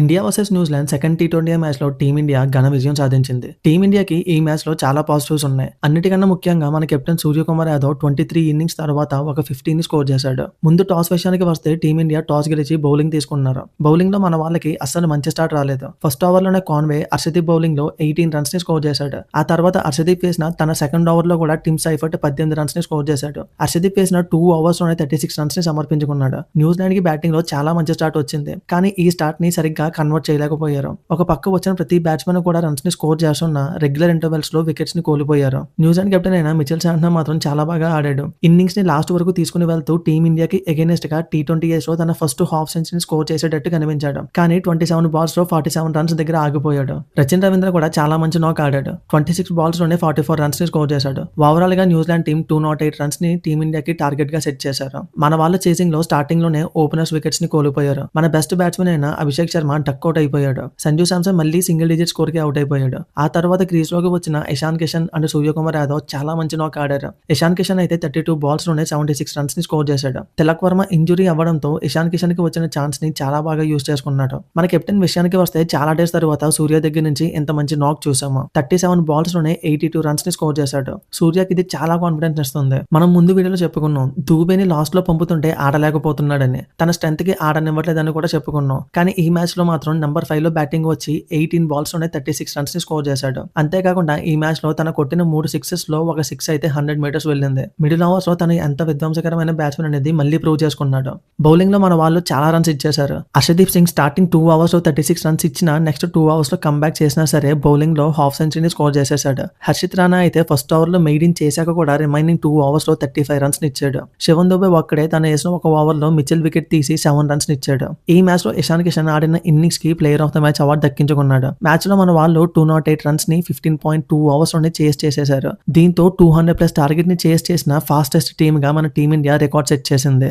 India versus New Zealand second T20 మ్యాచ్‌లో team India ఘన విజయం సాధించింది. టీమిండియాకి ఈ మ్యాచ్‌లో చాలా పాజిటివ్స్ ఉన్నాయి. అన్నిటికన్నా ముఖ్యంగా మన కెప్టెన్ సూర్యకుమార్ యాదవ్ 23 ఇన్నింగ్స్ తర్వాత ఒక 50ని స్కోర్ చేశాడు. ముందు టాస్ విషయానికి వస్తే టీమిండియా టాస్ గెలిచి బౌలింగ్ తీసుకున్నారు. బౌలింగ్‌లో మన వాళ్ళకి అస్సలు మంచి స్టార్ట్ రాలేదు. ఫస్ట్ ఓవర్‌లోనే కాన్వే హర్షదీప్ బౌలింగ్‌లో 18 రన్స్‌ని స్కోర్ చేశాడు. ఆ తర్వాత హర్షదీప్ వేసిన తన సెకండ్ ఓవర్‌లో కూడా టిమ్ సైఫర్ట్ 18 రన్స్‌ని స్కోర్ చేశాడు. హర్షదీప్ వేసిన 2 ఓవర్స్‌లోనే 36 రన్స్‌ని సమర్పించుకున్నాడు. న్యూజిలాండ్‌కి బ్యాటింగ్‌లో చాలా మంచి స్టార్ట్ వచ్చింది. కానీ ఈ స్టార్ట్‌ని సరిగ్గా కన్వర్ట్ చేయలేకపోయారు. ఒక పక్క వచ్చిన ప్రతి బ్యాట్స్‌మన్ కూడా రన్స్ ని స్కోర్ చేస్తున్న రెగ్యులర్ ఇంటర్వెల్స్ లో వికెట్స్ ని కోల్పోయారు. న్యూజిలాండ్ కెప్టెన్ అయిన మిచెల్ శాంట్నర్ మాత్రం చాలా బాగా ఆడాడు. ఇన్నింగ్స్ ని లాస్ట్ వరకు తీసుకుని వెళ్తూ టీమిండియాకి ఎగైనెస్ట్ గా టీ20 లో తన ఫస్ట్ హాఫ్ సెంచరీని స్కోర్ చేసేటట్టు కనిపించాడు. కానీ 27 బాల్స్ లో 47 రన్స్ దగ్గర ఆగిపోయాడు. రచిన్ రవీంద్ర కూడా చాలా మంచి నాక్ ఆడాడు. 26 బాల్స్ లోనే 44 రన్స్ ని స్కోర్ చేశాడు. ఓవరాల్ గా న్యూజిలాండ్ టీం 208 రన్స్ ని టీమిండియాకి టార్గెట్ గా సెట్ చేశారు. మన వాళ్ళ చేసింగ్ లో స్టార్టింగ్ లోనే ఓపెనర్స్ వికెట్స్ ని కోల్పోయారు. మన బెస్ట్ బ్యాట్స్మెన్ అయిన అభిషేక్ శర్మ డక్అవుట్ అయిపోయాడు. సంజు శాంసన్ మళ్ళీ సింగిల్ డిజిట్ స్కోర్ కి అవుట్ అయిపోయాడు. ఆ తర్వాత క్రీజ్ లోకి వచ్చిన ఇషాన్ కిషన్ అండ్ సూర్యకుమార్ యాదవ్ చాలా మంచి నాక్ ఆడారు. ఇషాన్ కిషన్ అయితే 32 బాల్స్ లోనే 76 రన్స్ ని స్కోర్ చేశాడు. తిలక్ వర్మ ఇంజురీ అవ్వడంతో ఇషాన్ కిషన్ కి వచ్చిన ఛాన్స్ ని చాలా బాగా యూజ్ చేసుకున్నాడు. మన కెప్టెన్ విషయానికి వస్తే చాలా డేస్ తర్వాత సూర్య దగ్గర నుంచి ఇంత మంచి నాక్ చూసాము. 37 బాల్స్ లోనే 82 రన్స్ ని స్కోర్ చేశాడు. సూర్యకి ఇది చాలా కాన్ఫిడెన్స్ ఇస్తుంది. మనం ముందు వీడియోలో చెప్పుకున్నాం దూబేని లాస్ట్ లో పంపుతుంటే ఆడలేకపోతున్నాడని, తన స్ట్రెంత్ కి ఆడనివ్వట్లేదని కూడా చెప్పుకున్నాం. కానీ ఈ మ్యాచ్ లో మాత్రం నెంబర్ 5 లో బ్యాటింగ్ వచ్చి 18 బాల్స్ లోనే 36 రన్స్ ని స్కోర్ చేశాడు. అంతేకాకుండా ఈ మ్యాచ్ లో తన కొట్టిన 3 సిక్సెస్ లో ఒక 6 అయితే 100 మీటర్స్ వెళ్ళింది. మిడిల్ ఓవర్స్ లో తను ఎంత విధ్వంసకరమైన బ్యాట్స్మెన్ అనేది మళ్ళీ ప్రూవ్ చేసుకున్నాడు. బౌలింగ్ లో మన వాళ్ళు చాలా రన్స్ ఇచ్చేశారు. హర్షదీప్ సింగ్ స్టార్టింగ్ 2 అవర్స్ లో 36 రన్స్ ఇచ్చిన నెక్స్ట్ 2 అవర్స్ లో కంబ్యాక్ చేసినా సరే బౌలింగ్ లో హాఫ్ సెంచరీని స్కోర్ చేసేశాడు. హర్షిత్ రాణా అయితే ఫస్ట్ ఓవర్ లో మెయిడిన్ చేశాక కూడా రిమైనింగ్ 2 అవర్స్ లో 35 రన్స్ ని ఇచ్చాడు. శివన్ దుబే ఒక్కడే తన వేసిన ఒక ఓవర్ లో మిచెల్ వికెట్ తీసి 7 రన్స్ ని ఇచ్చాడు. ఈ మ్యాచ్ లో ఇషాన్ కిషన్ ఆడిన ఇన్నింగ్స్ కి player of the match award దక్కించుకున్నాడు. మ్యాచ్ లో మన వాళ్ళు 208 రన్స్ ని 15.2 అవర్స్ లోనే చేస్ చేసేశారు. దీంతో 200+ టార్గెట్ ని చేస్ చేసిన ఫాస్టెస్ట్ టీమ్ గా మన టీమిండియా రికార్డ్ సెట్ చేసింది.